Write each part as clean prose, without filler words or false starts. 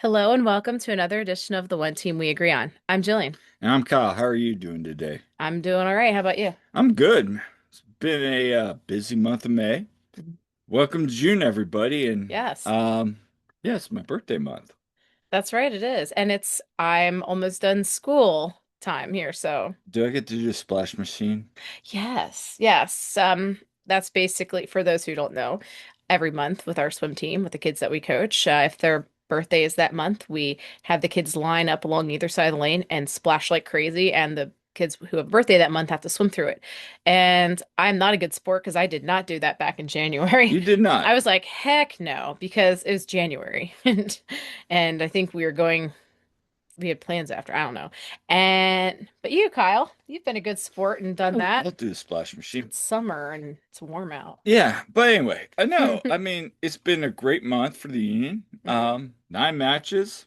Hello and welcome to another edition of the One Team We Agree On. I'm Jillian. And I'm Kyle. How are you doing today? I'm doing all right. How about you? I'm good. It's been a busy month of May. Welcome to June, everybody. And Yes, yeah, it's my birthday month. that's right, it is. And I'm almost done school time here, so Do I get to do a splash machine? yes. That's basically for those who don't know, every month with our swim team, with the kids that we coach, if their birthday is that month, we have the kids line up along either side of the lane and splash like crazy, and the kids who have a birthday that month have to swim through it. And I'm not a good sport because I did not do that back in January. You did I not. was like, heck no, because it was January, and I think we had plans after. I don't know. But you, Kyle, you've been a good sport and done that. I'll do the splash machine. It's summer and it's warm out. Yeah, but anyway, I know. hmm I mean, it's been a great month for the Union. hmm 9 matches,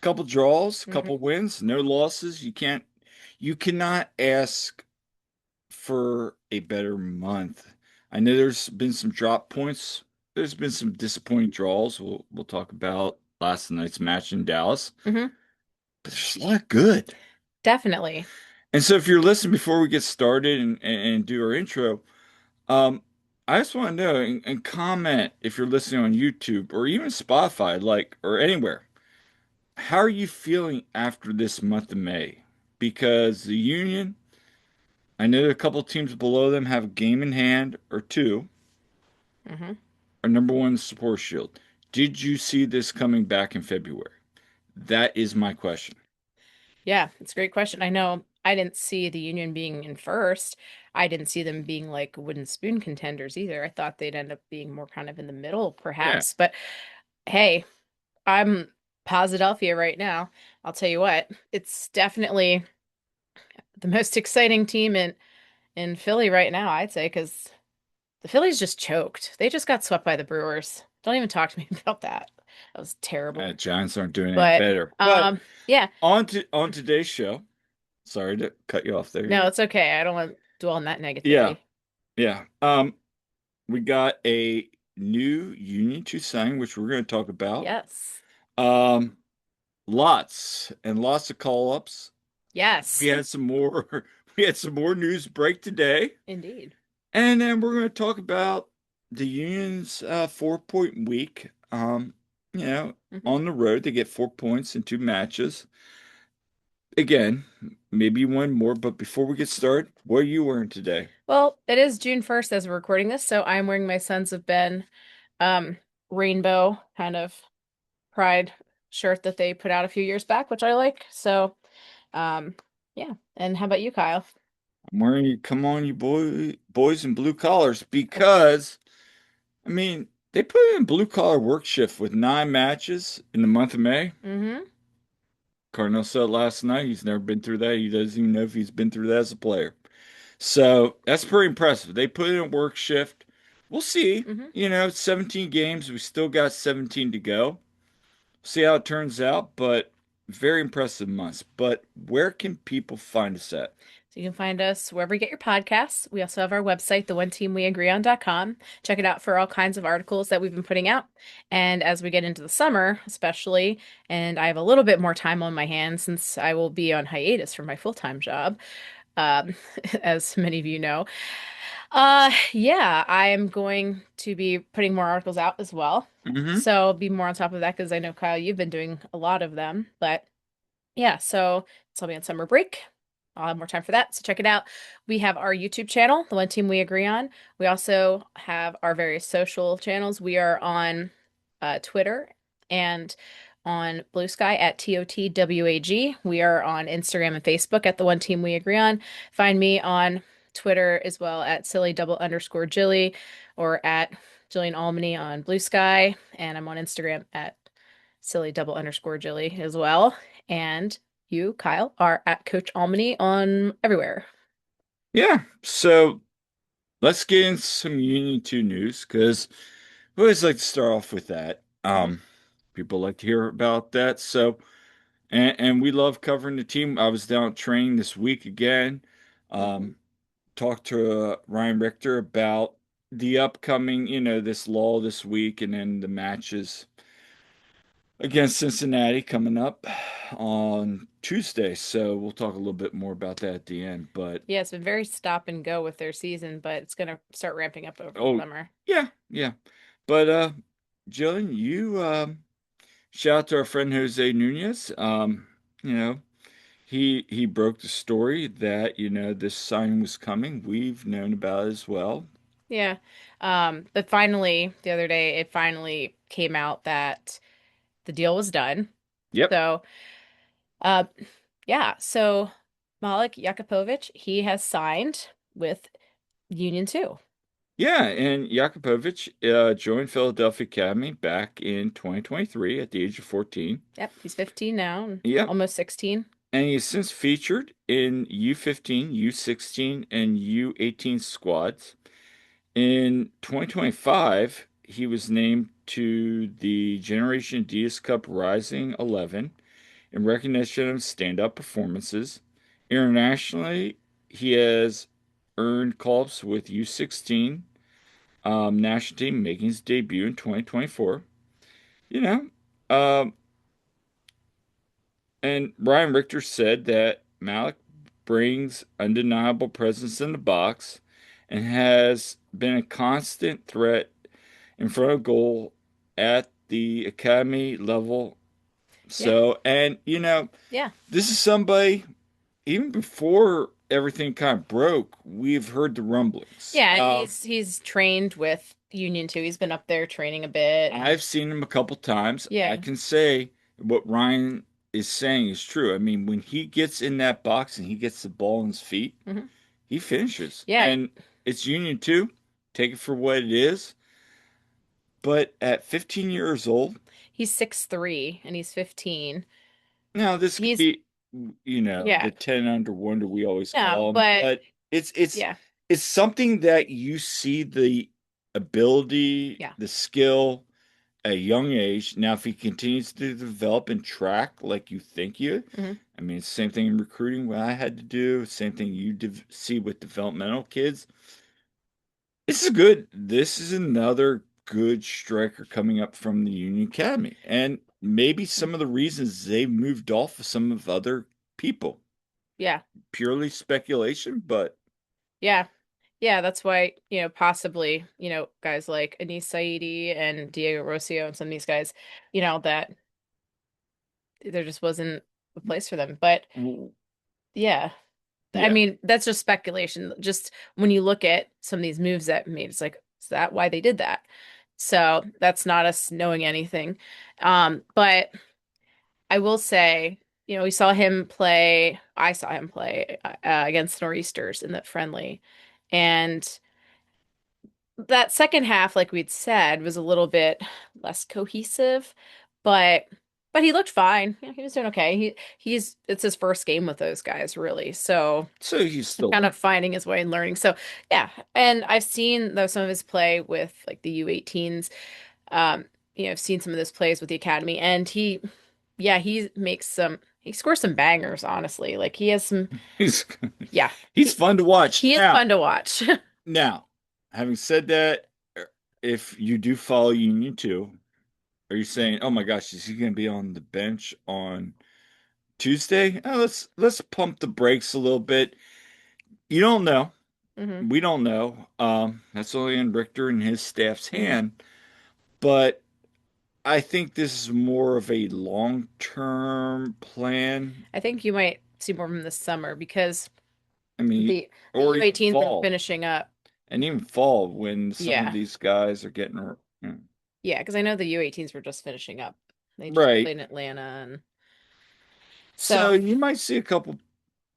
couple draws, hmm couple wins, no losses. You cannot ask for a better month. I know there's been some drop points. There's been some disappointing draws. We'll talk about last night's match in Dallas, but there's a lot good. Definitely. And so if you're listening before we get started and do our intro, um, I just want to know and comment if you're listening on YouTube or even Spotify, like or anywhere. How are you feeling after this month of May? Because the Union, I know a couple teams below them have a game in hand or two. hmm Our number one support shield. Did you see this coming back in February? That is my question. Yeah, it's a great question. I know I didn't see the Union being in first. I didn't see them being like wooden spoon contenders either. I thought they'd end up being more kind of in the middle, Yeah. perhaps. But hey, I'm Posidelphia right now. I'll tell you what, it's definitely the most exciting team in Philly right now, I'd say, because the Phillies just choked. They just got swept by the Brewers. Don't even talk to me about that. That was terrible. Giants aren't doing any But better. But yeah, on today's show, sorry to cut you off there. no, it's okay. I don't want to dwell on that Yeah, negativity. yeah. We got a new Union to sign, which we're going to talk about. Yes. Um, lots and lots of call-ups. We Yes, had some more. We had some more news break today. indeed. And then we're going to talk about the Union's 4 point week. You know, hmm on the road, they get 4 points in 2 matches. Again, maybe one more, but before we get started, what are you wearing today? Well, it is June 1st as we're recording this, so I'm wearing my Sons of Ben um rainbow kind of pride shirt that they put out a few years back, which I like. So, um yeah. And how about you, Kyle? I'm wearing you, come on, you boys in blue collars, because, I mean, they put in blue collar work shift with 9 matches in the month of May. hmm Cardinal said last night he's never been through that. He doesn't even know if he's been through that as a player. So that's pretty impressive. They put in a work shift. We'll see. hmm You know, 17 games. We still got 17 to go. See how it turns out, but very impressive months. But where can people find us at? So you can find us wherever you get your podcasts. We also have our website, theoneteamweagreeon.com. Check it out for all kinds of articles that we've been putting out. And as we get into the summer, especially, and I have a little bit more time on my hands since I will be on hiatus from my full-time job, um, as many of you know. Yeah, I am going to be putting more articles out as well. Hmm. So be more on top of that because I know, Kyle, you've been doing a lot of them. But yeah, so it's will be on summer break. I'll have more time for that, so check it out. We have our YouTube channel, the One Team We Agree On. We also have our various social channels. We are on Twitter and on Blue Sky at TOTWAG. We are on Instagram and Facebook at the One Team We Agree On. Find me on Twitter as well at silly double underscore Jilly or at Jillian Almany on Blue Sky. And I'm on Instagram at silly double underscore Jilly as well. And you, Kyle, are at Coach Almany on everywhere. Yeah. So let's get into some Union 2 news because we always like to start off with that. Mhm, People like to hear about that. So, and we love covering the team. I was down training this week again. mhm. Um, Talked to Ryan Richter about the upcoming, this lull this week and then the matches. against Cincinnati coming up on Tuesday. So we'll talk a little bit more about that at the end. But Yeah, it's been very stop and go with their season, but it's going to start ramping up over the oh summer. yeah, yeah. But Jillian, you shout out to our friend Jose Nunez. You know, he broke the story that, this signing was coming. We've known about it as well. Yeah. But finally, the other day, it finally came out that the deal was done. Yep. So, uh, yeah. So Malik Jakupovic, he has signed with Union 2. Yeah, and Jakubovic joined Philadelphia Academy back in 2023 at the age of 14. Yep, he's 15 now, and Yep. almost 16. And he's since featured in U15, U16, and U18 squads. In 2025, he was named to the Generation Adidas Cup Rising 11 in recognition of stand-up performances. Internationally, he has earned call-ups with U16 national team, making his debut in 2024. You know, um, and Brian Richter said that Malik brings undeniable presence in the box and has been a constant threat in front of goal at the academy level. Yeah, So, and yeah, this is somebody, even before everything kind of broke, we've heard the rumblings. yeah. And he's trained with Union 2. He's been up there training a bit, and I've seen him a couple times. I yeah, can say what Ryan is saying is true. I mean, when he gets in that box and he gets the ball in his feet, hmm he finishes. yeah. And it's Union 2. Take it for what it is. But at 15 years old, He's 6'3" and he's 15. now this could He's be, yeah, the 10 under wonder we always yeah, call him, but but it's yeah, it's something that you see the ability, yeah. the skill at a young age. Now, if he continues to develop and track like you think you, hmm I mean, it's the same thing in recruiting, what I had to do, same thing you see with developmental kids. This is another good striker coming up from the Union Academy. And maybe some of the reasons they moved off of some of other people, Yeah, purely speculation, but yeah. Yeah, that's why, possibly, guys like Anis Saidi and Diego Rocio and some of these guys, that there just wasn't a place for them. But yeah, I yeah. mean, that's just speculation. Just when you look at some of these moves that made, it's like, is that why they did that? So that's not us knowing anything. But I will say, we saw him play, I saw him play against Nor'easters in that friendly. And that second half, like we'd said, was a little bit less cohesive, but he looked fine. Yeah, he was doing okay. He's it's his first game with those guys, really. So So he's still kind of learning. finding his way and learning. So yeah, and I've seen though some of his play with like the U18s. Um, I've seen some of those plays with the academy, and yeah, he scores some bangers, honestly. Like he has some, He's yeah, he's fun to watch. he is fun to watch. Now, having said that, if you do follow Union 2, are you saying, "Oh my gosh, is he going to be on the bench on Tuesday?" Let's pump the brakes a little bit. You don't know. hmm We don't know. That's only in Richter and his staff's hand. But I think this is more of a long-term plan. I think you might see more of him this summer because I mean, the or even U18s are fall, finishing up. and even fall when some of Yeah. these guys are getting, Yeah, because I know the U18s were just finishing up. They just right. played in Atlanta and So so you might see a couple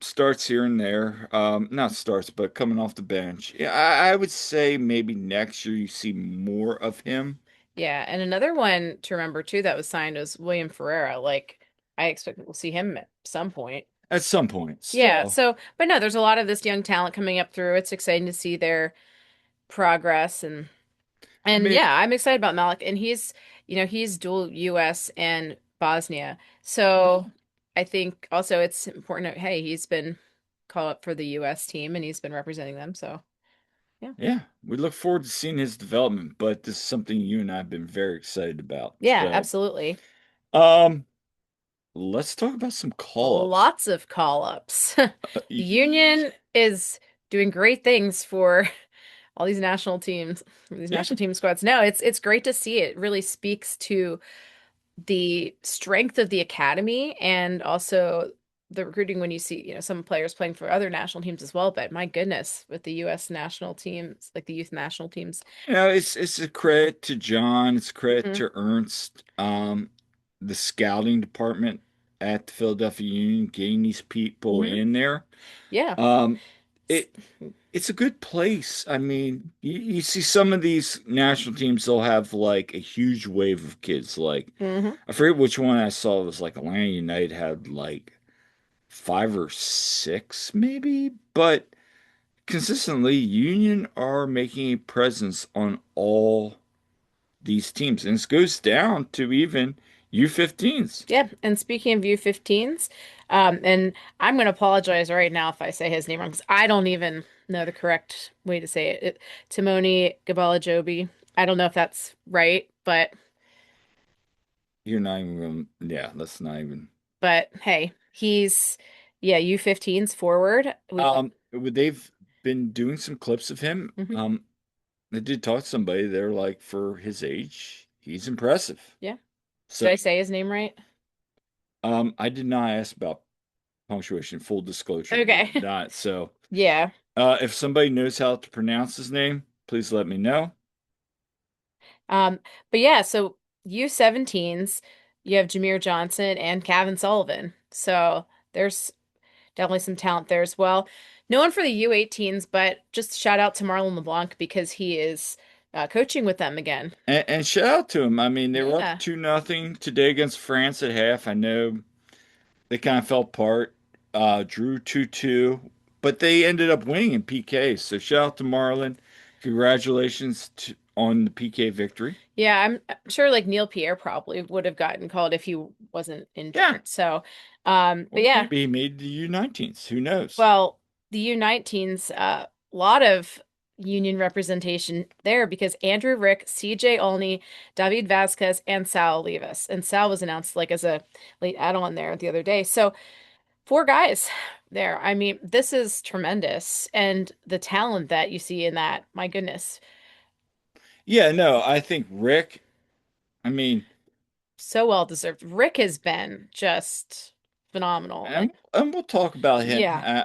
starts here and there. Not starts, but coming off the bench. Yeah, I would say maybe next year you see more of him yeah, and another one to remember too that was signed was William Ferreira. Like I expect we'll see him at some point. at some point. Yeah, Still, so but no, there's a lot of this young talent coming up through. It's exciting to see their progress I and mean, yeah, I'm excited about Malik and he's dual US and Bosnia. So I think also it's important that hey, he's been called up for the US team and he's been representing them. So yeah. yeah, we look forward to seeing his development, but this is something you and I have been very excited about. Yeah, So, absolutely. Um, let's talk about some call-ups. Lots of call-ups. The Y- Union is doing great things for all these national teams, these Yeah, national team squads. No, it's great to see. It really speaks to the strength of the academy and also the recruiting when you see, some players playing for other national teams as well. But my goodness, with the U.S. national teams, like the youth national teams. it's a credit to John, it's a credit Mhm. to Ernst, the scouting department at the Philadelphia Union getting these people Hmm. in there. Yeah. Um, it it's a good place. I mean, you see some of these national teams, they'll have like a huge wave of kids. Like, Hmm. I forget which one I saw. It was like Atlanta United had like five or six, maybe. But consistently, Union are making a presence on all these teams. And this goes down to even U15s. Yeah, and speaking of U15s, and I'm going to apologize right now if I say his name wrong because I don't even know the correct way to say it. Timoni Gabalajobi. I don't know if that's right, You're not even yeah, that's not even. but hey, he's yeah, U15s forward. They've been doing some clips of him. Mhm. I did talk to somebody. They're like, for his age, he's impressive. Yeah. So, Did I say his name right? I did not ask about punctuation. Full disclosure, I did Okay. not. So, Yeah. if somebody knows how to pronounce his name, please let me know. Um, but yeah, so U17s, you have Jameer Johnson and Kevin Sullivan. So there's definitely some talent there as well. No one for the U18s, but just shout out to Marlon LeBlanc because he is coaching with them again. And shout out to him. I mean, they were up Yeah. 2-0 today against France at half. I know they kind of fell apart, drew 2-2, but they ended up winning in PK. So shout out to Marlon. Congratulations on the PK victory. Yeah, I'm sure like Neil Pierre probably would have gotten called if he wasn't Yeah. injured. So, but Or yeah, maybe he made the U19s. Who knows? well, the U19s, a lot of union representation there because Andrew Rick, CJ Olney, David Vasquez, and Sal Olivas. And Sal was announced like as a late add-on there the other day. So four guys there. I mean, this is tremendous. And the talent that you see in that, my goodness, Yeah, no, I think Rick, I mean, so well deserved. Rick has been just phenomenal. and we'll talk about him Yeah.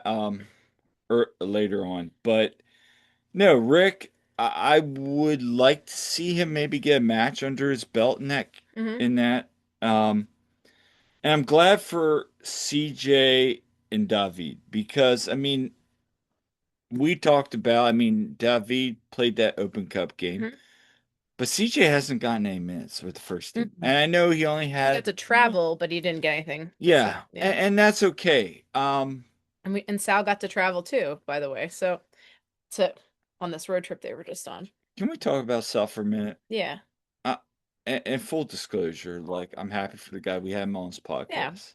later on, but no, Rick, I would like to see him maybe get a match under his belt Hmm. in that. Um, and I'm glad for CJ and David because I mean we talked about, I mean, David played that Open Cup game, Hmm. but CJ hasn't gotten any minutes with the first team. Hmm. And I know he only He got had to travel, but he didn't get anything. So, yeah, yeah. and that's okay. And Sal got to travel too, by the way. So, to on this road trip they were just on. Can we talk about Sal for a minute? Yeah. Uh, and full disclosure, like I'm happy for the guy. We had him on this Yeah. podcast.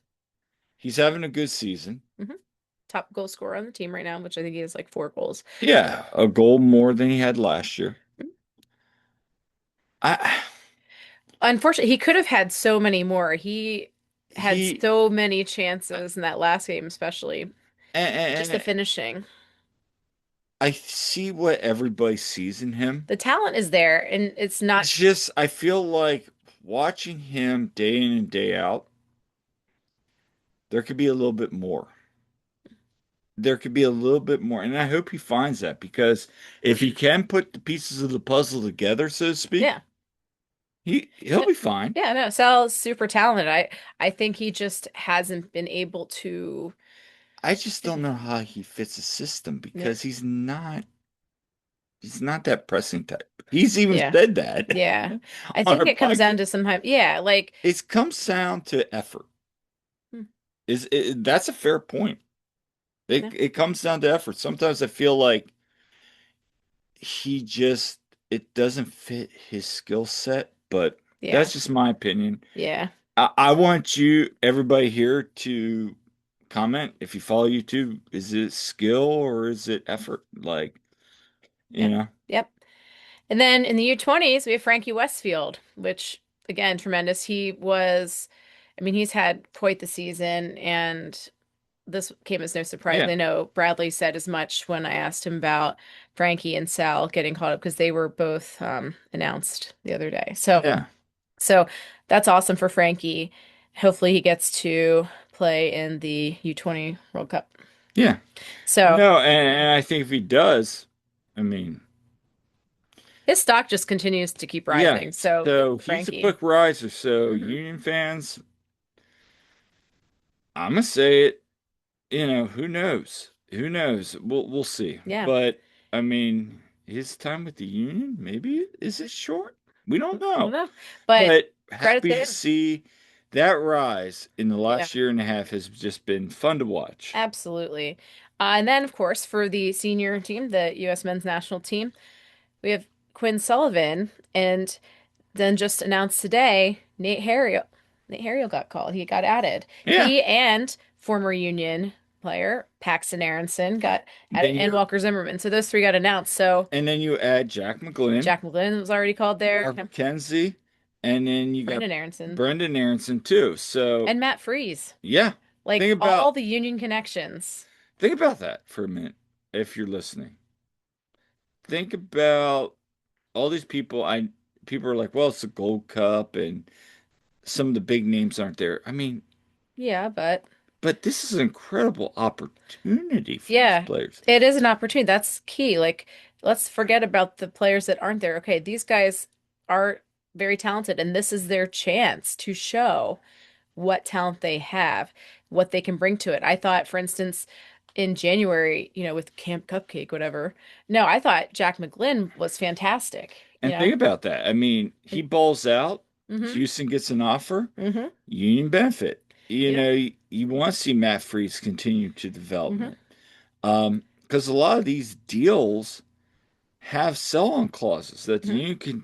He's having a good season. Hmm. Top goal scorer on the team right now, which I think he has like 4 goals. Yeah, a goal more than he had last year. Mhm. I Unfortunately, he could have had so many more. He had he so many chances in that last game, especially just the and finishing. I see what everybody sees in him. The talent is there, and it's not. It's just I feel like watching him day in and day out, there could be a little bit more. There could be a little bit more, and I hope he finds that because if he can put the pieces of the puzzle together, so to speak, Yeah. he'll No, be fine. yeah, no, Sal's super talented. I think he just hasn't been able to. I just don't know how he fits the system Yeah. because he's not that pressing type. He's even Yeah. said that Yeah. I on think our it comes down podcast. to sometimes, yeah, like, It comes down to effort. hmm, That's a fair point. yeah, It comes down to effort. Sometimes I feel like he just it doesn't fit his skill set, but yeah, that's just my opinion. yeah, I want you, everybody here, to comment if you follow YouTube. Is it skill or is it effort? Like, you yeah, know, yep. And then in the U20s, we have Frankie Westfield, which again, tremendous. He was, I mean, he's had quite the season, and this came as no surprise. Yeah, I know Bradley said as much when I asked him about Frankie and Sal getting caught up because they were both announced the other day. yeah, So that's awesome for Frankie. Hopefully he gets to play in the U20 World Cup. yeah. So No, and I think if he does, I mean, his stock just continues to keep yeah. rising. So good So for he's a Frankie. quick riser. So Hmm. Union fans, I'm gonna say it. Who knows? Who knows? We'll see. Yeah. But I mean, his time with the Union, maybe is it short? We don't I don't know. know. But But credit happy to to him. see that rise in the Yeah, last year and a half has just been fun to watch. absolutely. And then, of course, for the senior team, the U.S. men's national team, we have Quinn Sullivan, and then just announced today, Nate Harriel got called. He got added. Yeah. He and former Union player Paxton Aronson got added, Then and you Walker Zimmerman. So those three got announced. So and then you add Jack McGlynn, Jack McGlynn was already called there. Mark McKenzie, and then you got Brendan Aronson Brendan Aronson too. So and Matt Freeze. yeah, Like think all about the Union connections. think about that for a minute if you're listening. Think about all these people are like, well, it's a Gold Cup and some of the big names aren't there. I mean, Yeah, but but this is an incredible opportunity for these yeah, players. it is an opportunity. That's key. Like, let's forget about the players that aren't there. Okay, these guys are very talented, and this is their chance to show what talent they have, what they can bring to it. I thought, for instance, in January, with Camp Cupcake, whatever. No, I thought Jack McGlynn was fantastic, you And know? think about that. I mean, he balls out, Mm-hmm. Houston gets an offer, Mm-hmm. Union benefit. Yep. You want to see Matt Freese continue to Mm-hmm. development. Because a lot of these deals have sell-on clauses that the Mm-hmm. union can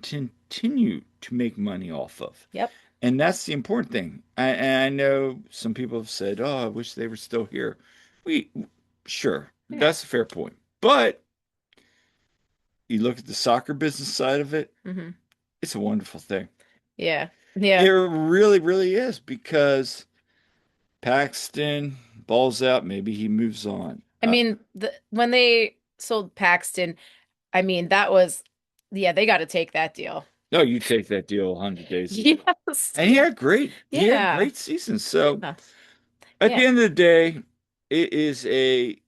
continue to make money off of. Yep. And that's the important thing. And I know some people have said, "Oh, I wish they were still here." We sure, Yeah. that's a fair point. But you look at the soccer business side of it, Mm-hmm. it's a wonderful thing. Yeah. It Yeah. really, really is because Paxton balls out, maybe he moves on. I mean, when they sold Paxton, I mean, that was, yeah, they got to take that deal. No, you take that deal 100 days ago. Yes. And Yeah. he had Yeah. great seasons. So Yeah. at Yeah. the end of the day, it is a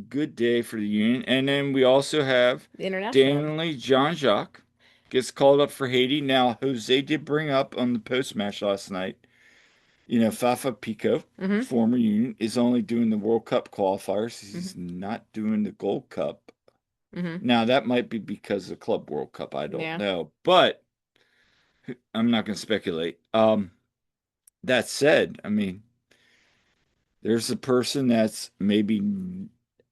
good day for the Union. And then we also have The international. Daniel John Jacques gets called up for Haiti. Now, Jose did bring up on the post match last night, Fafa Pico, Mm-hmm. former Union, is only doing the World Cup qualifiers. Mm-hmm. He's not doing the Gold Cup. Mm-hmm. Now, that might be because of the Club World Cup. I don't Yeah. know. But I'm not going to speculate. That said, I mean, there's a person that's maybe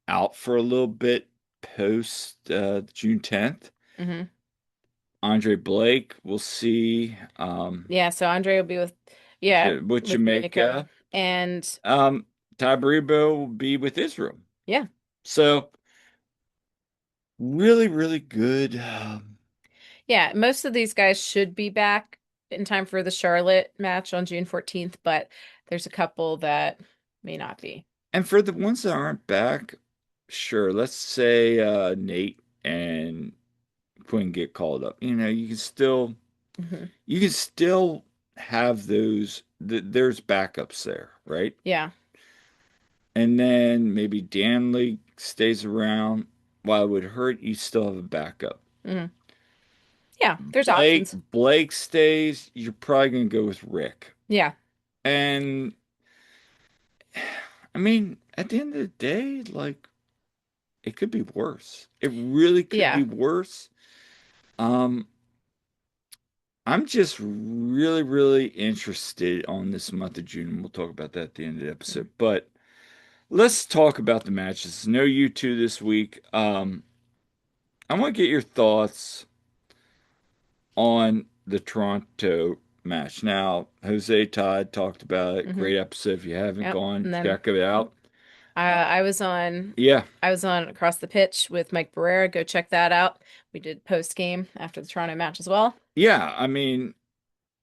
out for a little bit post June 10th. Mm-hmm. Andre Blake, we'll see. Yeah. So Andre will be yeah, With with Jamaica. Jamaica. And Um, Tabribo will be with Israel. yeah. So really, really good. Yeah. Most of these guys should be back in time for the Charlotte match on June 14th, but there's a couple that may not be. And for the ones that aren't back, sure, let's say Nate and Quinn get called up. Hmm. You can still have there's backups there, right? Yeah. And then maybe Danley stays around. While it would hurt, you still have a backup. Hmm. Yeah. There's options. Blake stays, you're probably gonna go with Rick. Yeah. And I mean, at the end of the day, like it could be worse. It really could be Yeah. worse. Um, I'm just really, really interested on this month of June, and we'll talk about that at the end of the episode. But let's talk about the matches. No you two this week. I want to get your thoughts on the Toronto match. Now, Jose Todd talked about it. Hmm. Great episode. If you haven't Yep. gone, And then check it out. I was on Yeah. Across the Pitch with Mike Barrera. Go check that out. We did post game after the Toronto match as well. Yeah. I mean,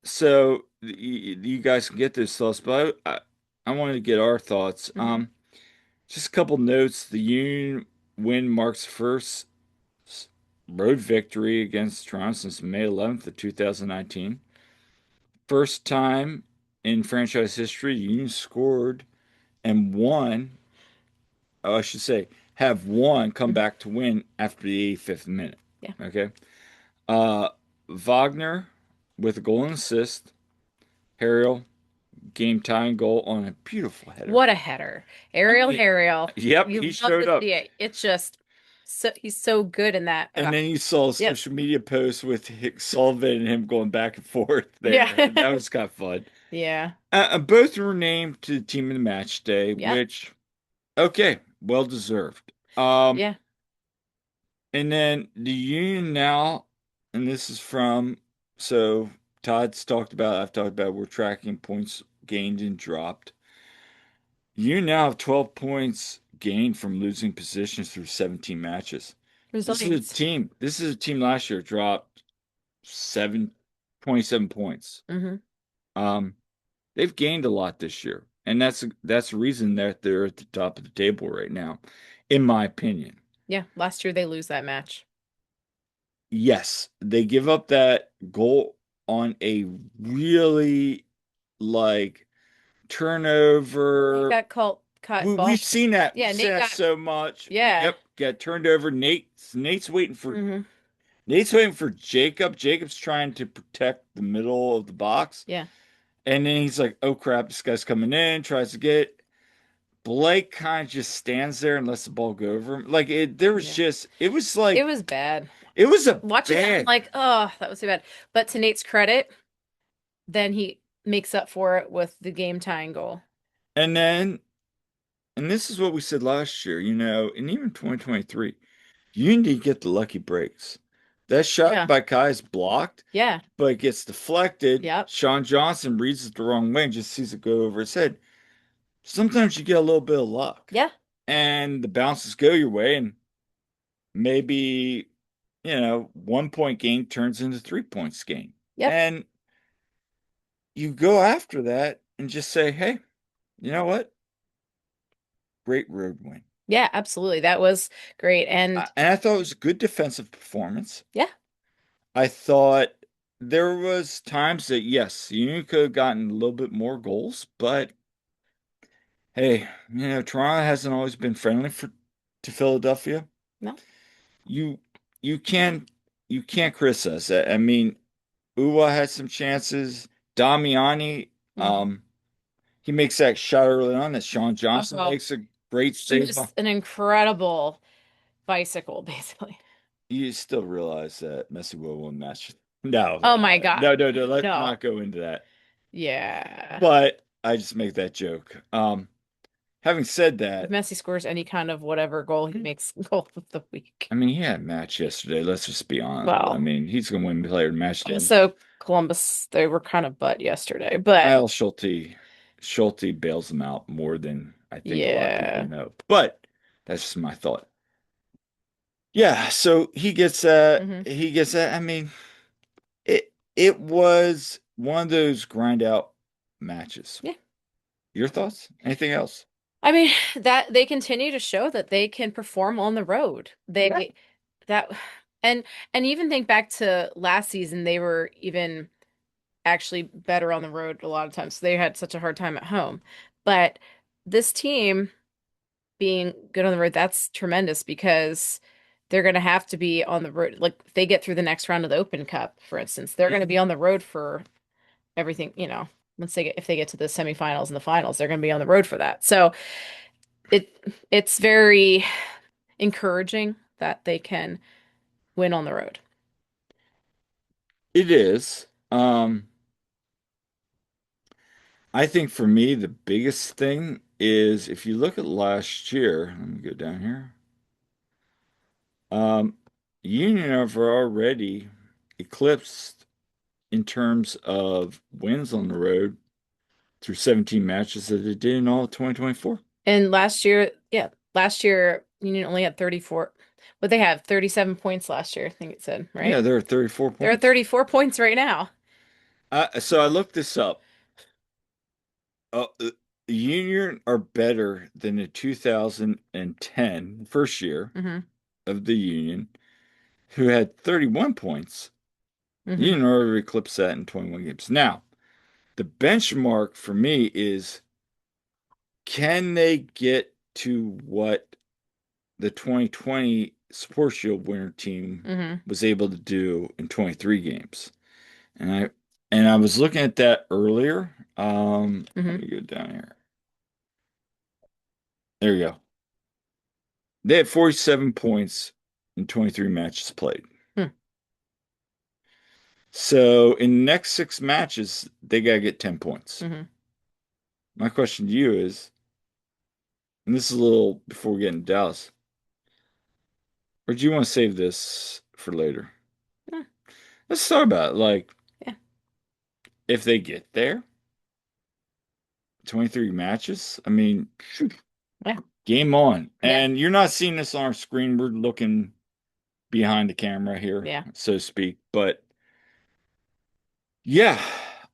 So you guys can get those thoughts, but I wanted to get our thoughts. Hmm. Just a couple notes. The Union win marks first road victory against Toronto since May 11th of 2019. First time in franchise history, the Union scored and won, oh, I should say, have won, come Hmm. back to win after the 85th minute. Yeah. Okay. Uh, Wagner with a goal and assist. Harrell game tying goal on a beautiful header. What a header. I Ariel mean, Harriel. yep, he You love showed to up. see it. It's just so he's so good in that. And then you saw a Yep. social media post with Sullivan and him going back and forth there. Yeah. That was kind of fun. Yeah. Both were named to the team of the match day, Yep. which, okay, well deserved. Um, Yeah. and then the Union now, and this is from, so Todd's talked about, I've talked about, we're tracking points gained and dropped. You now have 12 points gained from losing positions through 17 matches. Resilience. This is a team last year dropped 27 points. Hmm. Um, they've gained a lot this year, and that's the reason that they're at the top of the table right now, in my opinion. Yeah. Last year they lose that match. Yes, they give up that goal on a really like Nate turnover. got caught ball. We've seen that. We've Yeah, seen Nate that got so much. yeah. Yep, got turned over. Hmm. Nate's waiting for Jacob. Jacob's trying to protect the middle of the box. Yeah. And then he's like, oh crap, this guy's coming in, tries to get. Blake kind of just stands there and lets the ball go over him. Yeah. It was bad. It was a Watching that, I'm bad. like, oh, that was too bad. But to Nate's credit, then he makes up for it with the game tying goal. And then, and this is what we said last year, and even 2023, you need to get the lucky breaks. That shot Yeah. by Kai is blocked, Yeah. but it gets deflected. Yep. Sean Johnson reads it the wrong way and just sees it go over his head. Sometimes you get a little bit of luck Yeah. and the bounces go your way, and maybe, 1 point gain turns into 3 points gain. Yep. And you go after that and just say, hey, you know what? Great road win. Yeah, absolutely. That was great. And And I thought it was a good defensive performance. yeah. I thought there was times that, yes, you could have gotten a little bit more goals, but hey, Toronto hasn't always been friendly to Philadelphia. No. You you can't you can't criticize that. I mean, Uwa had some chances. Damiani, Mhm. he makes that shot early on that Sean Johnson Oh, makes a great save. just an incredible bicycle, basically. You still realize that Messi will win match. No, Oh my God. no. Let's No. not go into that. Yeah. But I just make that joke. Having said If that, Messi scores any kind of whatever goal, he makes goal of the week. I mean, he had a match yesterday. Let's just be honest. I Well, mean, he's going to win player of the match day. also Columbus, they were kind of butt yesterday, but Kyle Schulte bails him out more than I think a lot of people yeah. know. But that's just my thought. Yeah, so he gets that. Hmm. He gets that. I mean, it was one of those grind out matches. Yeah. Your thoughts? Anything else? I mean, that they continue to show that they can perform on the road. That and and even think back to last season, they were even actually better on the road a lot of times. So they had such a hard time at home. But this team being good on the road, that's tremendous because they're going to have to be on the road. Like if they get through the next round of the Open Cup, for instance, they're going to be on the road for everything, once if they get to the semifinals and the finals, they're going to be on the road for that. So it it's very encouraging that they can win on the road. It is. I think for me, the biggest thing is if you look at last year, let me go down here. Um, Union have already eclipsed in terms of wins on the road through 17 matches that they did in all of 2024. And last year, yeah, last year Union only had 34. But they have 37 points last year, I think it said, Yeah, right? they're at 34 They're at points. 34 points right now. So I looked this up. Union are better than the 2010 first year Mm-hmm. of the Union, who had 31 points. Mm-hmm. Union already eclipsed that in 21 games. Now, the benchmark for me is can they get to what the 2020 Sports Shield winner team Mm-hmm. was able to do in 23 games? And I was looking at that earlier. Let Mm-hmm. me go down here. There you go. They had 47 points in 23 matches played. Hmm. So in the next six matches, they got to get 10 points. Mm-hmm. My question to you is, and this is a little before we get into Dallas, or do you want to save this for later? Yeah. Let's talk about it. Like, Yeah. if they get there, 23 matches, I mean, phew, Yeah. game on. Yeah. And you're not seeing this on our screen. We're looking behind the camera here, Yeah. so to speak. But yeah,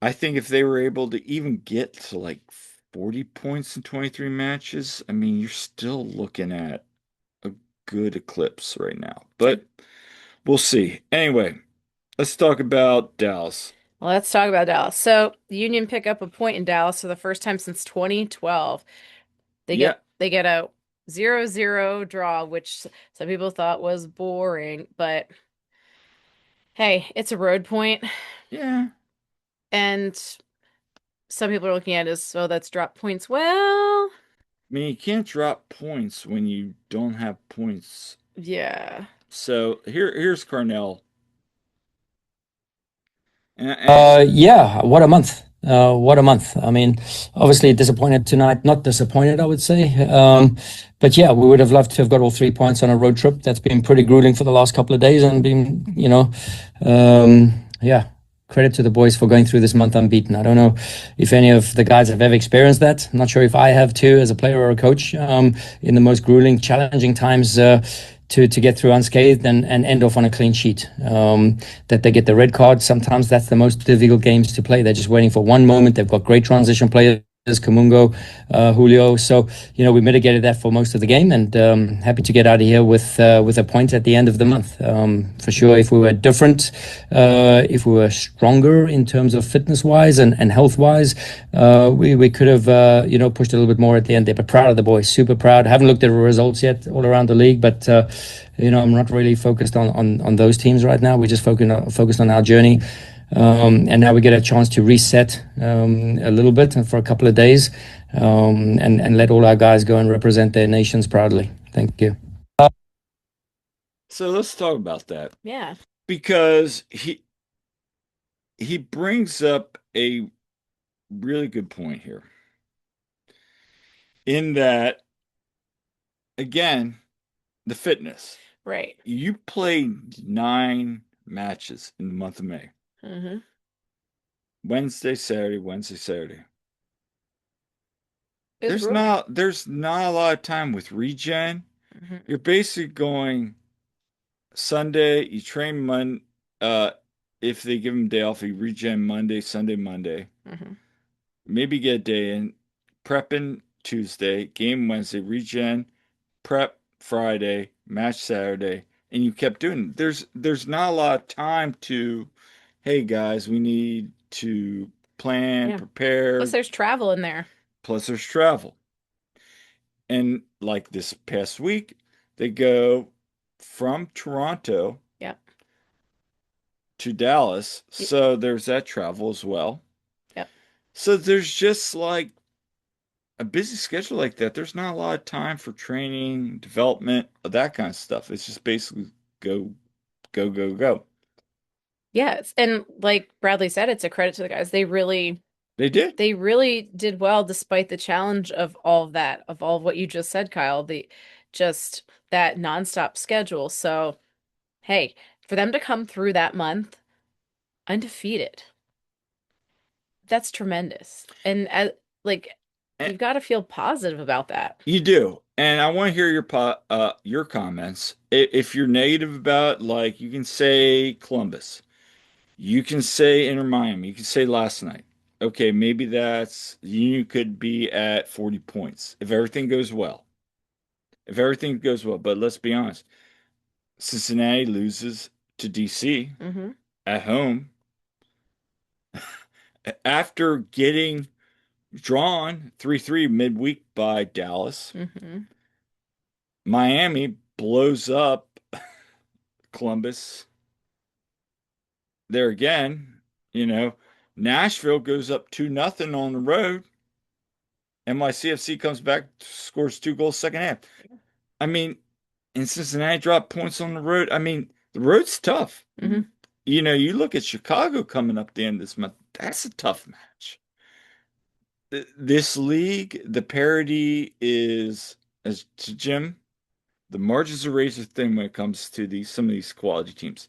I think if they were able to even get to like 40 points in 23 matches, I mean, you're still looking at a good eclipse right now. True. But we'll see. Anyway, let's talk about Dallas. Well, let's talk about Dallas. So the Union pick up a point in Dallas for the first time since 2012. They Yeah, get a 0-0 draw, which some people thought was boring, but hey, it's a road point, yeah. and some people are looking at it as, so that's drop points. Well, I mean, you can't drop points when you don't have points. yeah. So here's Carnell. And Yeah, what a month. What a month. I mean, obviously disappointed tonight. Not disappointed, I would say. But yeah, we would have loved to have got all 3 points on a road trip. That's been pretty grueling for the last couple of days and been, yeah, credit to the boys for going through this month unbeaten. I don't know if any of the guys have ever experienced that. I'm not sure if I have too, as a player or a coach, in the most grueling, challenging times. To get through unscathed and end off on a clean sheet. That they get the red card. Sometimes that's the most difficult games to play. They're just waiting for one moment. They've got great transition players, Kamungo, Julio. So we mitigated that for most of the game, and happy to get out of here with a point at the end of the month. For sure, if we were different, if we were stronger in terms of fitness wise and health wise, we could have pushed a little bit more at the end there. But proud of the boys, super proud. Haven't looked at the results yet all around the league, but I'm not really focused on those teams right now. We're just focused on our journey. And now we get a chance to reset a little bit for a couple of days, and let all our guys go and represent their nations proudly. Thank you. so let's talk about that Yeah. because he brings up a really good point here in that again, the fitness. Right. You played 9 matches in the month of May. Mm-hmm. Wednesday, Saturday, Wednesday, Saturday. It was There's brutal. not there's not a lot of time with regen. Mm-hmm. You're basically going Sunday, you train if they give him a day off, you regen Monday, Sunday, Monday. Mm-hmm. Maybe get a day in, prepping Tuesday, game Wednesday, regen, prep Friday, match Saturday, and you kept doing it. There's not a lot of time to, hey guys, we need to plan, Yeah. Plus, prepare, there's travel in there. plus there's travel. And like this past week, they go from Toronto Yep. to Dallas, Yep. so there's that travel as well. Yep. So there's just like a busy schedule like that. There's not a lot of time for training, development, that kind of stuff. It's just basically go, go, go, go. Yes. And like Bradley said, it's a credit to the guys. They did. They really did well despite the challenge of all of that, of all of what you just said, Kyle. The just that nonstop schedule. So, hey, for them to come through that month undefeated, that's tremendous. And like And you've got to feel positive about that. you do. And I want to hear your comments. If you're negative about it, like you can say Columbus. You can say Inter Miami. You can say last night. Okay, maybe you could be at 40 points if everything goes well. If everything goes well, but let's be honest. Cincinnati loses to DC Hmm. at home after getting drawn 3-3 midweek by Dallas. Hmm. Miami blows up Columbus there again. You know, Nashville goes up 2-0 on the road. NYCFC comes back, scores 2 goals second half. I mean, and Cincinnati dropped points on the road. I mean, the road's tough. Hmm. You know, you look at Chicago coming up the end of this month. That's a tough match. This league, the parity is, as to Jim, the margins are razor thin when it comes to some of these quality teams.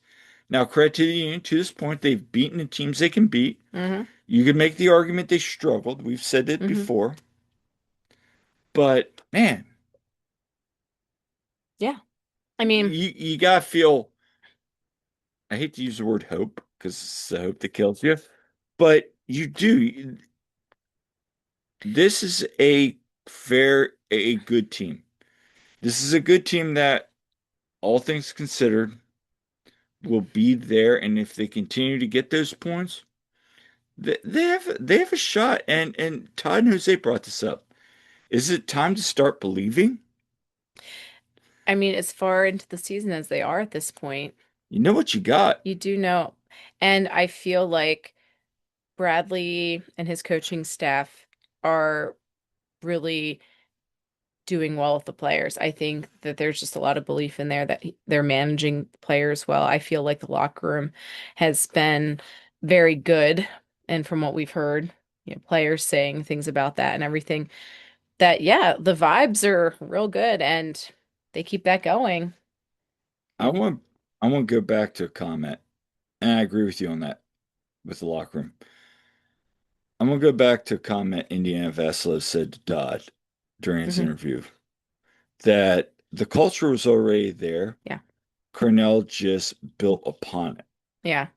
Now, credit to the Union, to this point, they've beaten the teams they can beat. Hmm. You could make the argument they struggled. We've said it Hmm. before. But man, Yeah. I mean, you gotta feel, I hate to use the word hope because it's the hope that kills you, but you do. This is a good team. This is a good team that, all things considered, will be there, and if they continue to get those points, they have a shot. And Todd and Jose brought this up. Is it time to start believing? I mean, as far into the season as they are at this point, You know what you got. you do know. And I feel like Bradley and his coaching staff are really doing well with the players. I think that there's just a lot of belief in there that they're managing players well. I feel like the locker room has been very good. And from what we've heard, players saying things about that and everything, that, yeah, the vibes are real good and they keep that going. I want I want to go back to a comment, and I agree with you on that with the locker room. I'm gonna go back to a comment Indiana Vasilov said to Dodd during his Hmm. interview that the culture was already there. Yeah. Cornell just built upon it. Yeah.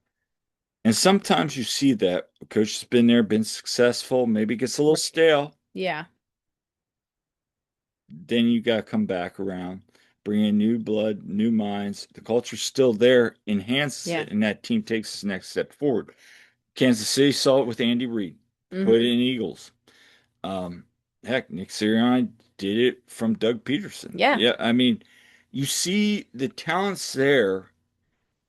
And sometimes you see that a coach has been there, been successful, maybe gets a little Right. stale, Yeah. then you got to come back around, bring in new blood, new minds. The culture's still there, enhances Yeah. it, and that team takes its next step forward. Kansas City saw it with Andy Reid, put it Hmm. in Eagles. Um, Heck, Nick Sirianni did it from Doug Peterson. Yeah. Yeah, I mean, you see the talents there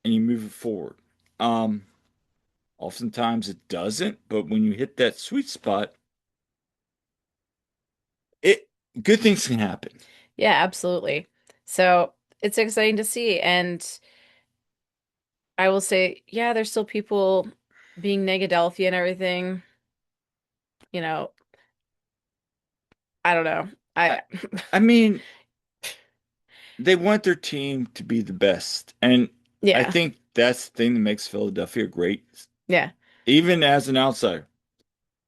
and you move it forward. Um, Oftentimes it doesn't, but when you hit that sweet spot, it good things can happen. Yeah, absolutely. So it's exciting to see. And I will say, yeah, there's still people being Negadelphia and everything. You know, I don't know. I, I, I mean, they want their team to be the best, and I yeah, think that's the thing that makes Philadelphia great, yeah, even as an outsider,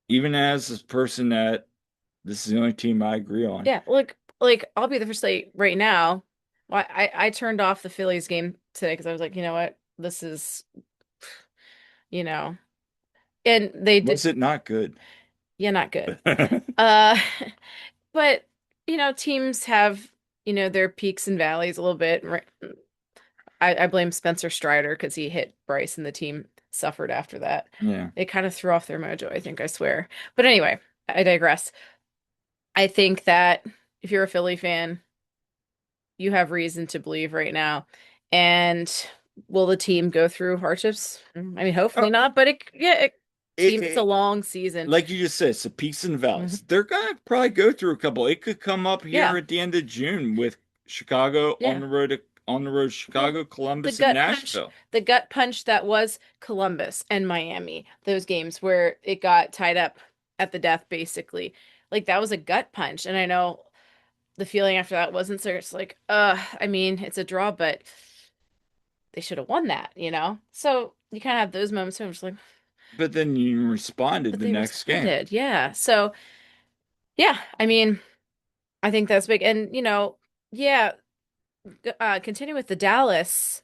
even as a person that this is the only team I agree on. yeah. Like I'll be the first to say right now. Why I turned off the Phillies game today because I was like, you know what, this is, you know, and they did, Was it not good? yeah, not good. Uh, but teams have their peaks and valleys a little bit. Right? I blame Spencer Strider because he hit Bryce and the team suffered after that. Yeah. It kind of threw off their mojo, I think, I swear. But anyway, I digress. I think that if you're a Philly fan, you have reason to believe right now. And will the team go through hardships? I mean, hopefully Oh, not, but it, it's a it long season. like you just said, it's the peaks and Mhm. valleys. They're gonna probably go through a couple. It could come up here Yeah. at the end of June with Chicago Yeah. on the road, Well, Chicago, Columbus, and Nashville. the gut punch that was Columbus and Miami, those games where it got tied up at the death, basically. Like that was a gut punch. And I know the feeling after that wasn't so it's like, I mean, it's a draw, but they should have won that? So you kind of have those moments where I'm just like, But then you responded but the they next game. responded. Yeah. So yeah, I mean, I think that's big. And yeah, continue with the Dallas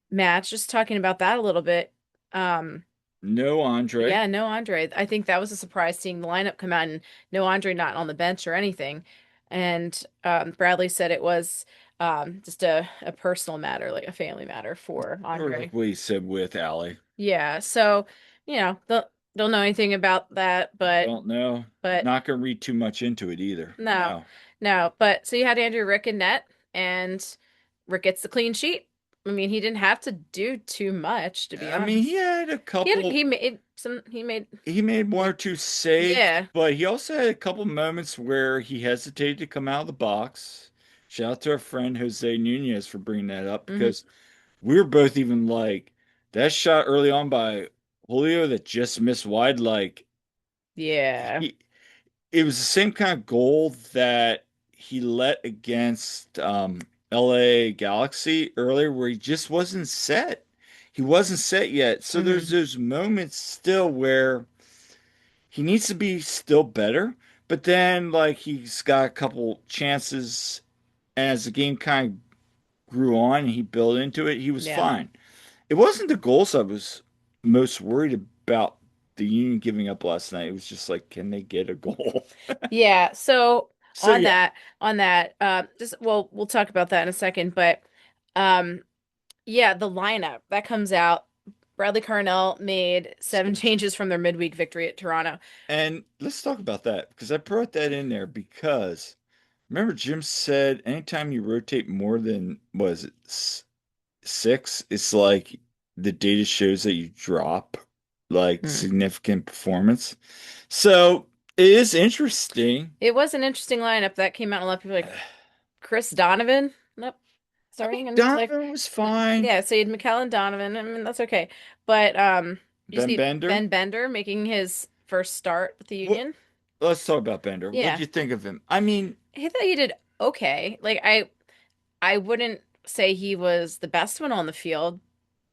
match, just talking about that a little bit. Um, No Andre. yeah, no Andre. I think that was a surprise seeing the lineup come out and no Andre not on the bench or anything. And Bradley said it was just a personal matter, like a family matter for Sort of like Andre. what he said with Allie. Yeah, so they'll know anything about that, Don't know. but Not gonna read too much into it either. no, No. no. But so you had Andrew, Rick, and net, and Rick gets the clean sheet. I mean, he didn't have to do too much, to be I mean, he honest. had a couple. He made He made one or two saves, yeah. but he also had a couple moments where he hesitated to come out of the box. Shout out to our friend Jose Nunez for bringing that up Hmm. because we were both even like that shot early on by Julio that just missed wide. Like Yeah. he, it was the same kind of goal that he let against LA Galaxy earlier, where he just wasn't set. He wasn't set yet. So there's Hmm. those moments still where he needs to be still better. But then, like, he's got a couple chances as the game kind of grew on and he built into it. He was Yeah. fine. It wasn't the goals I was most worried about the Union giving up last night. It was just like, can they get a goal? Yeah. So So on yeah, that, just well, we'll talk about that in a second, but um, yeah, the lineup that comes out. Bradley Carnell made seven changes from their midweek victory at Toronto. and let's talk about that because I brought that in there because remember Jim said anytime you rotate more than was it six, it's like the data shows that you drop like Hmm. significant performance. So it is interesting. It was an interesting lineup that came out, and a lot of people were like Chris Donovan. Nope. I mean, Starting and like Donovan was fine. yeah, so you had McKellen Donovan. I mean, that's okay. But you just Ben need Bender. Ben Bender making his first start with the What? Union. Let's talk about Bender. What'd Yeah. you think of him? I mean, I thought he did okay. Like I wouldn't say he was the best one on the field,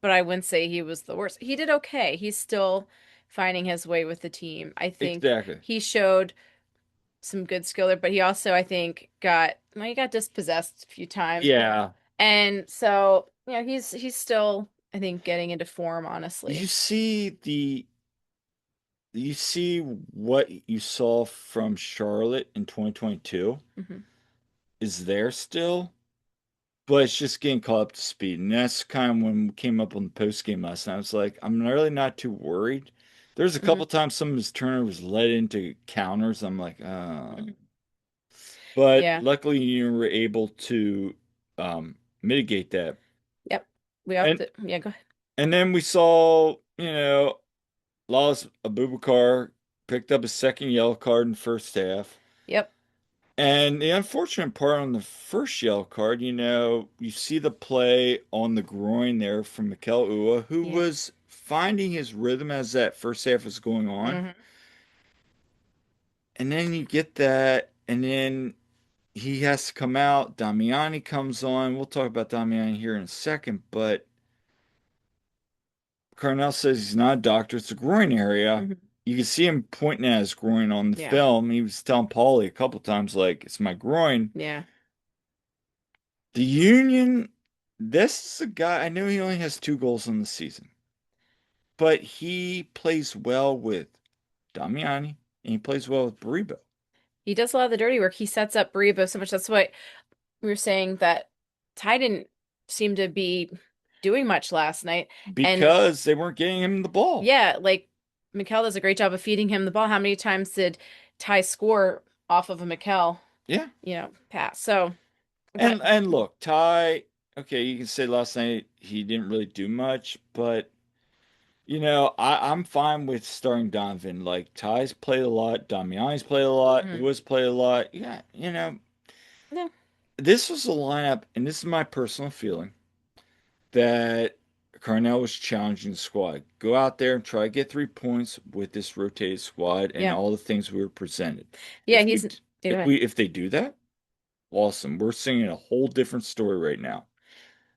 but I wouldn't say he was the worst. He did okay. He's still finding his way with the team. I think exactly. he showed some good skill there, but he also I think he got dispossessed a few times. Yeah. And so, he's still I think getting into form, You honestly. see the you see what you saw from Charlotte in 2022 Hmm. is there still, but it's just getting caught up to speed. And that's kind of when we came up on the post game last night. I was like, I'm really not too worried. There's a Hmm. couple times some of his turnovers led into counters. I'm like, Hmm. but Yeah. luckily you were able to mitigate that. Yep. We have And to yeah, go ahead. and then we saw, Lawless Abubakar picked up a second yellow card in the first half. Yep. And the unfortunate part on the first yellow card, you see the play on the groin there from Mikel Ua, who Yeah. was finding his rhythm as that first half was going on. Hmm. And then you get that, and then he has to come out. Damiani comes on. We'll talk about Damiani here in a second, but Carnell says he's not a doctor. It's a groin area. Hmm. You can see him pointing at his groin on the Yeah. film. He was telling Paulie a couple times, like, it's my groin. Yeah. The Union, this is a guy, I know he only has 2 goals in the season, but he plays well with Damiani and he plays well with Baribo He does a lot of the dirty work. He sets up Rebo so much. That's what we were saying that Ty didn't seem to be doing much last night. And because they weren't getting him the ball. yeah, like Mikel does a great job of feeding him the ball. How many times did Ty score off of a Mikel, Yeah. pass? So, but And look, Ty, okay, you can say last night he didn't really do much, but I'm fine with starting Donovan. Like Ty's played a lot, Damiani's played a lot, mhm. Ua's played a lot. Yeah, Yeah, this was a lineup, and this is my personal feeling, that Carnell was challenging the squad. Go out there and try to get 3 points with this rotated squad and yeah, all the things we were presented. yeah. If He's we yeah, go ahead. if they do that, awesome. We're singing a whole different story right now.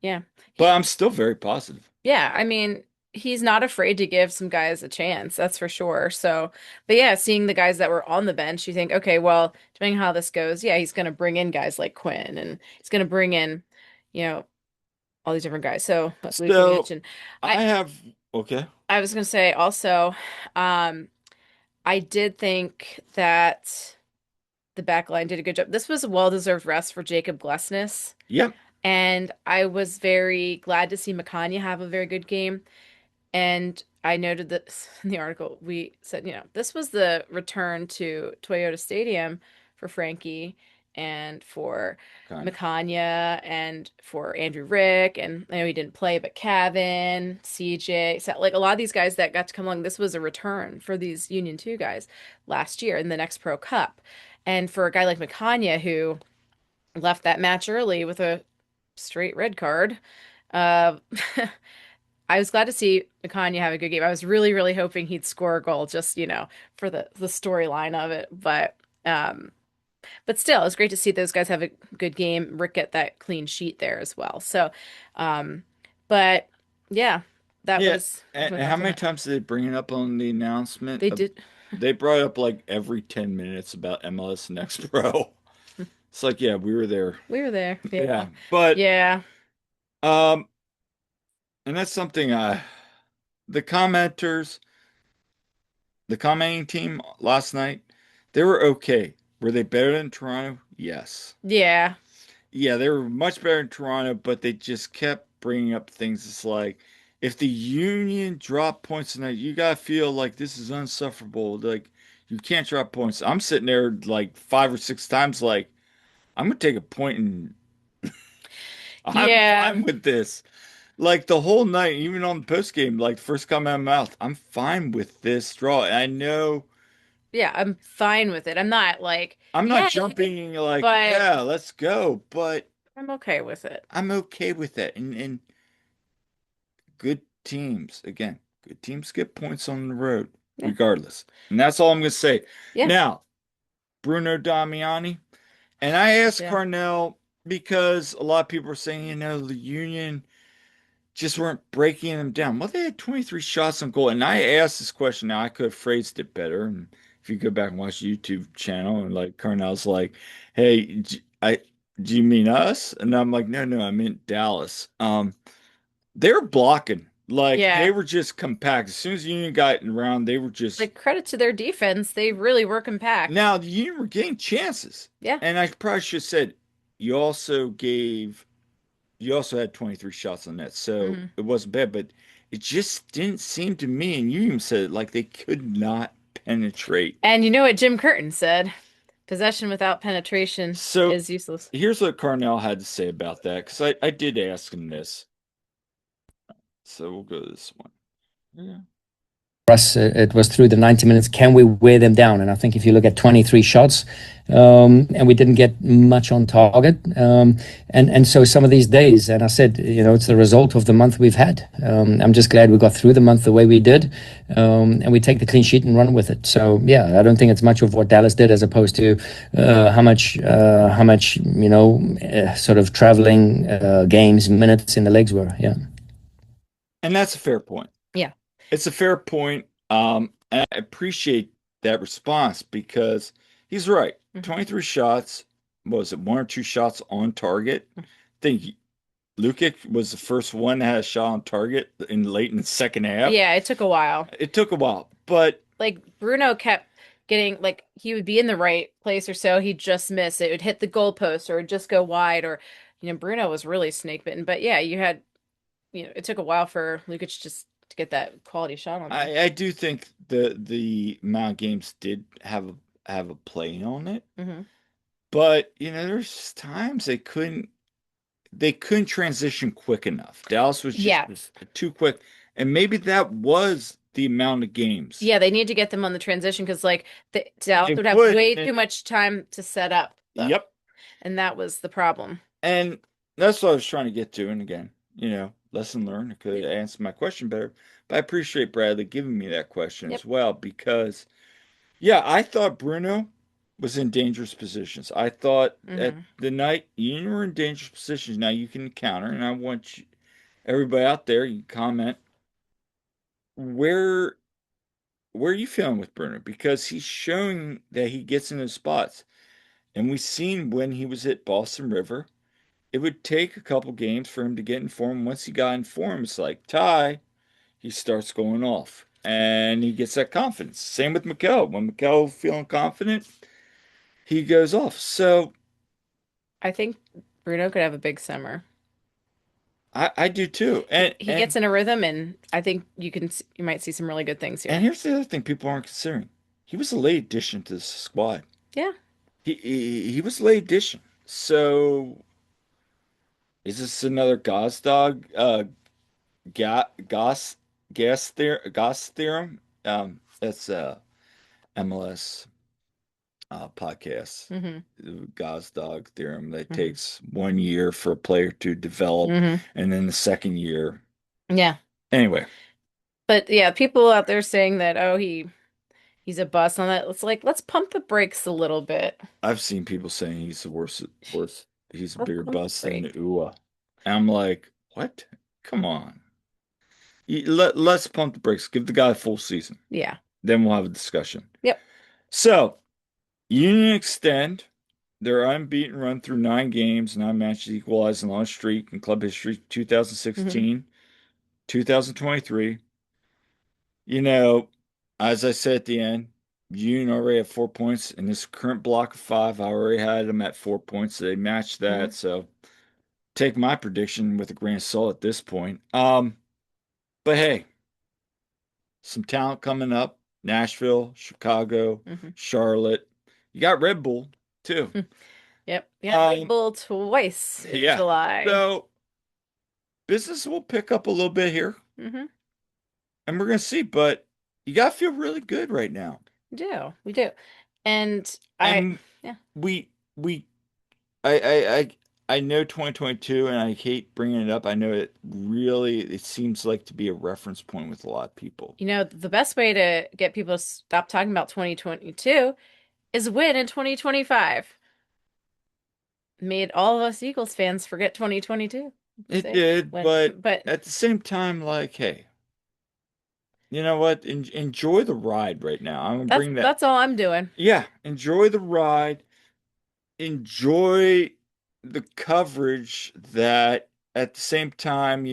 Yeah, But he I'm still very positive. yeah. I mean, he's not afraid to give some guys a chance. That's for sure. So, but yeah, seeing the guys that were on the bench, you think, okay, well, depending on how this goes, yeah, he's going to bring in guys like Quinn, and he's going to bring in, you know, all these different guys. So we So mentioned, I I have Okay. I was gonna say also, um, I did think that the back line did a good job. This was a well-deserved rest for Jacob Glesnes, Yep. and I was very glad to see Makanya have a very good game. And I noted that in the article we said, this was the return to Toyota Stadium for Frankie and for Kind of. Makanya and for Andrew Rick. And I know he didn't play, but Cavan, CJ, so like a lot of these guys that got to come along, this was a return for these Union 2 guys last year in the next Pro Cup. And for a guy like Makanya who left that match early with a straight red card, uh, I was glad to see Kanye have a good game. I was really, really hoping he'd score a goal just, for the storyline of it. Um, but still, it was great to see those guys have a good game. Rick get that clean sheet there as well. So, um, but yeah, that Yeah. was And my how thoughts on many that. times did they bring it up on the announcement? They did. They brought it up like every 10 minutes about MLS Next Pro. It's like, yeah, we were there. We were there. Yeah. Yeah. But Yeah. um and that's something the commenters, the commenting team last night, they were okay. Were they better than Toronto? Yes. Yeah. Yeah, they were much better in Toronto, but they just kept bringing up things. It's like, if the Union drop points tonight, you gotta feel like this is unsufferable. Like, you can't drop points. I'm sitting there like 5 or 6 times, like, I'm gonna take a point and I'm Yeah. fine with this. Like the whole night, even on the post game, like first come out of my mouth, I'm fine with this draw. And I know Yeah. I'm fine with it. I'm not like, I'm not yay, jumping like, but yeah, let's go, but I'm okay with it. I'm okay with it. And good teams, again, good teams get points on the road, Yeah. regardless. And that's all I'm gonna say. Yeah. Now, Bruno Damiani, and I asked Yeah. Carnell because a lot of people are saying, the Union just weren't breaking them down. Well, they had 23 shots on goal. And I asked this question. Now, I could have phrased it better. And if you go back and watch the YouTube channel, and like Carnell's like, hey, do you mean us? And I'm like, no, no, I meant Dallas. They were blocking. Like they Yeah. were just compact. As soon as the Union got around, they were just Like credit to their defense, they really were compact. now the Union were getting chances. Yeah. And I probably should have said you also gave you also had 23 shots on net, so Hmm. it wasn't bad, but it just didn't seem to me, and you even said it, like they could not penetrate. And you know what Jim Curtin said? Possession without penetration So is useless. here's what Carnell had to say about that, because I did ask him this. So we'll go to this one. Yeah. For us, it was through the 90 minutes. Can we wear them down? And I think if you look at 23 shots, and we didn't get much on target, and so some of these days, and I said, it's the result of the month we've had. I'm just glad we got through the month the way we did, and we take the clean sheet and run with it. So yeah, I don't think it's much of what Dallas did as opposed to how much sort of traveling games minutes in the legs were. Yeah. And that's a fair point. Yeah. It's a fair point. And I appreciate that response because he's right. Mhm. 23 shots, what was it, one or two shots on target? I think Lukic was the first one that had a shot on target in late in the second half. Yeah, it took a while. It took a while, but Like Bruno kept getting like he would be in the right place or so, he'd just miss it. It would hit the goalpost or it'd just go wide or Bruno was really snake bitten. But yeah, it took a while for Lukic just to get that quality shot on there. I do think the amount of games did have a play on it. Hmm. But there's times they couldn't transition quick enough. Dallas was just Yeah. too quick, and maybe that was the amount of games. Yeah, they need to get them on the transition because like the Dallas They would have could. way too much time to set up though. Yep. And that was the problem. And that's what I was trying to get to. And again, lesson learned. I could Yep. answer my question better, but I appreciate Bradley giving me that question Yep. as well because, yeah, I thought Bruno was in dangerous positions. I thought at Hmm. the night you were in dangerous positions. Now you can counter, and I want everybody out there, you can comment where are you feeling with Bruno? Because he's showing that he gets in those spots. And we've seen when he was at Boston River, it would take a couple games for him to get in form. Once he got in form, it's like Ty, he starts going off and he gets that confidence. Same with Mikel. When Mikel feeling confident, he goes off. So I think Bruno could have a big summer. I do too. He gets in a rhythm, and I think you might see some really good things And here. here's the other thing people aren't considering. He was a late addition to the squad. Yeah. He was a late addition. So is this another Gosdog ga Gauss Gauss theorem? That's MLS podcast. Hmm. Gosdog theorem that Hmm. takes 1 year for a player to develop, Hmm. and then the second year. Yeah. Anyway, But yeah, people out there saying that, oh, he's a bust on that. It's like, let's pump the brakes a little bit. I've seen people saying he's the worst. He's a Let's bigger pump the bust than brake. Ua. And I'm like, what? Come on. Let's pump the brakes. Give the guy a full season. Yeah. Then we'll have a discussion. Yep. So, Union extend their unbeaten run through 9 games, 9 matches, equalizing the longest streak in club history, Hmm. 2016, 2023. You know, as I said at the end, Union already have 4 points in this current block of five. I already had them at 4 points. So they matched that. Hmm. So take my prediction with a grain of salt at this point. But hey, some talent coming up. Nashville, Chicago, Hmm. Charlotte. You got Red Bull too. Yep. Yeah. Red Um, Bull twice in yeah. July. So business will pick up a little bit here, Hmm. and we're gonna see. But you gotta feel really good right now. We do. We do. And And yeah, we I know 2022, and I hate bringing it up. I know it seems like to be a reference point with a lot of people. the best way to get people to stop talking about 2022 is win in 2025. Made all of us Eagles fans forget 2022. It Say did, when, but but at the same time, like, hey, you know what? Enjoy the ride right now. I'm gonna that's bring that. that's all I'm doing. Yeah, enjoy the ride. Enjoy the coverage that at the same time,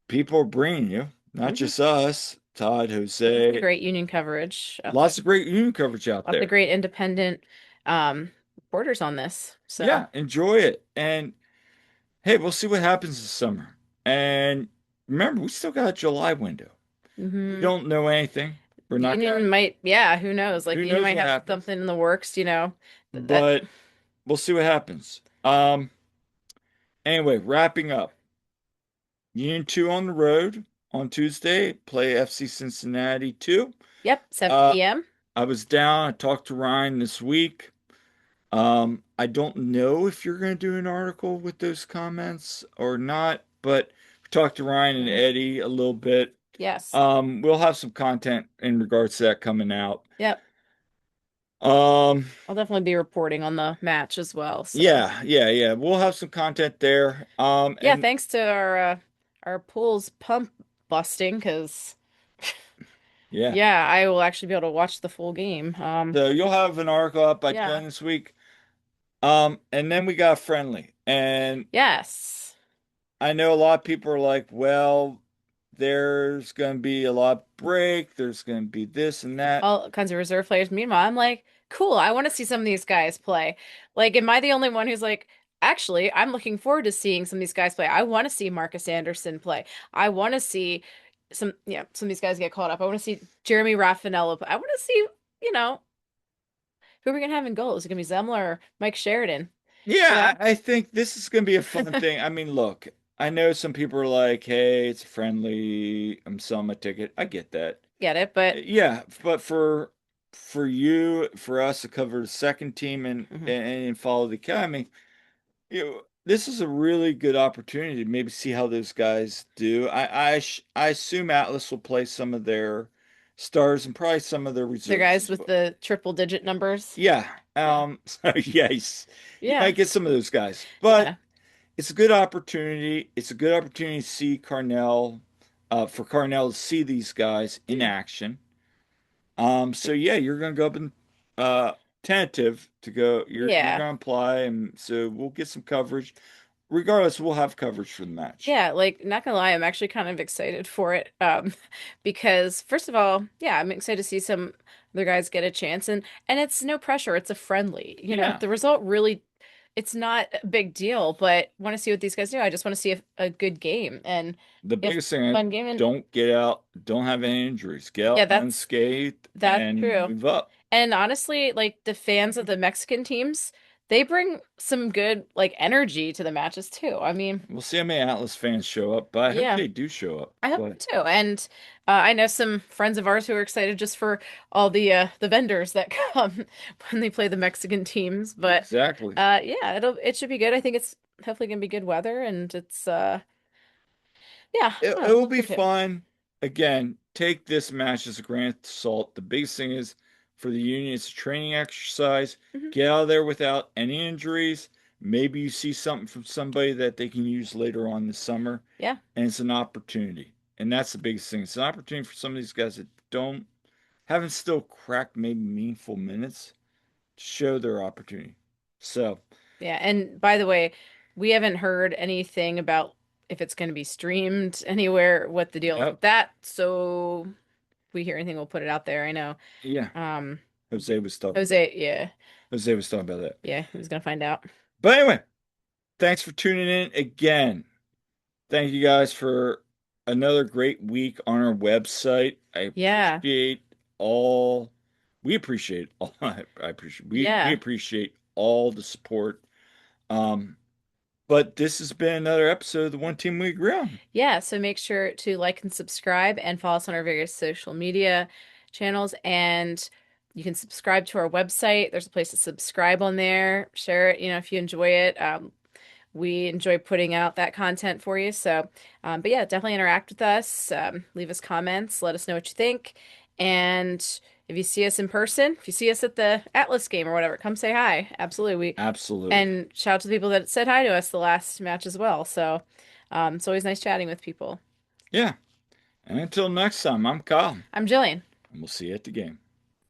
people are bringing you, not Hmm. just us, Todd, Lots of Jose, great union coverage out there. lots of great union coverage out Lots of there. great independent reporters on this. So, Yeah, enjoy it. And hey, we'll see what happens this summer. And remember, we still got a July window. We hmm don't know anything. We're The not union gonna, might, yeah, who knows? Like who the union knows might what have happens, something in the works. That but we'll see what happens. Anyway, wrapping up. Union 2 on the road on Tuesday, play FC Cincinnati 2. yep, 7 Uh, p.m. I was down. I talked to Ryan this week. I don't know if you're going to do an article with those comments or not, but we talked to Ryan and Hmm. Eddie a little bit. Yes. We'll have some content in regards to that coming out. Yep. Um, I'll definitely be reporting on the match as well. So, yeah. We'll have some content there. yeah, And thanks to our pool's pump busting because yeah, yeah, I will actually be able to watch the full game. so you'll have an article up by the Yeah. end of this week. And then we got friendly. And Yes. I know a lot of people are like, well, there's going to be a lot of break. There's going to be this and that. All kinds of reserve players. Meanwhile, I'm like, cool, I want to see some of these guys play. Like, am I the only one who's like, actually, I'm looking forward to seeing some of these guys play. I want to see Marcus Anderson play. I want to see some of these guys get caught up. I want to see Jeremy Raffinello play. I want to see, you know, who are we gonna have in goals? Is it gonna be Zemler or Mike Sheridan? You Yeah, know, I think this is going to be a fun thing. I mean, look, I know some people are like, hey, it's friendly. I'm selling my ticket. I get that. get it, but Yeah, but for us to cover the second team and mhm. and follow the academy, this is a really good opportunity to maybe see how those guys do. I assume Atlas will play some of their stars and probably some of their The reserves guys as with well. the triple digit numbers. Yeah, Yeah. so yes, you Yeah. might get some of those guys, but Yeah. it's a good opportunity. It's a good opportunity to see for Carnell to see these guys in Yeah. action. So yeah, you're gonna go up and tentative to go. You're Yeah. gonna apply, and so we'll get some coverage. regardless, we'll have coverage for the match. Yeah, like not gonna lie, I'm actually kind of excited for it. Because first of all, yeah, I'm excited to see some other guys get a chance and it's no pressure, it's a friendly. Yeah. The result really it's not a big deal, but want to see what these guys do. I just want to see a good game and The if biggest thing, fun game and don't get out, don't have any injuries. Get yeah, out that's unscathed that's and true. move up. And honestly, like the fans of the Mexican teams, they bring some good like energy to the matches too. I mean, We'll see how many Atlas fans show up, but I hope yeah. they do show up. I hope But so too. And I know some friends of ours who are excited just for all the vendors that come when they play the Mexican teams. But exactly. yeah, it should be good. I think it's hopefully gonna be good weather and it's yeah, I It, don't it know, will look be forward to it. fun. Again, take this match as a grain of salt. The biggest thing is for the Union, it's a training exercise. Hmm. Get out of there without any injuries. Maybe you see something from somebody that they can use later on this summer, Yeah. and it's an opportunity. And that's the biggest thing. It's an opportunity for some of these guys that don't haven't still cracked maybe meaningful minutes to show their opportunity. So, Yeah. And by the way, we haven't heard anything about if it's going to be streamed anywhere, what the deal is yep, with that. So if we hear anything, we'll put it out there. I know. yeah. Um, Jose was talking. Jose, yeah, Jose was talking about that. yeah, he was gonna find out. But anyway, thanks for tuning in again. Thank you guys for another great week on our website. I Yeah, appreciate all we appreciate all I appreciate we yeah, appreciate all the support. Um, but this has been another episode of the One Team We Agree on. yeah. So make sure to like and subscribe and follow us on our various social media channels. And you can subscribe to our website. There's a place to subscribe on there. Share it, if you enjoy it. We enjoy putting out that content for you. So, but yeah, definitely interact with us. Leave us comments. Let us know what you think. And if you see us in person, if you see us at the Atlas game or whatever, come say hi. Absolutely. Absolutely. And shout out to the people that said hi to us the last match as well. So, it's always nice chatting with people. Yeah. And until next time, I'm Kyle, I'm Jillian. and we'll see you at the game.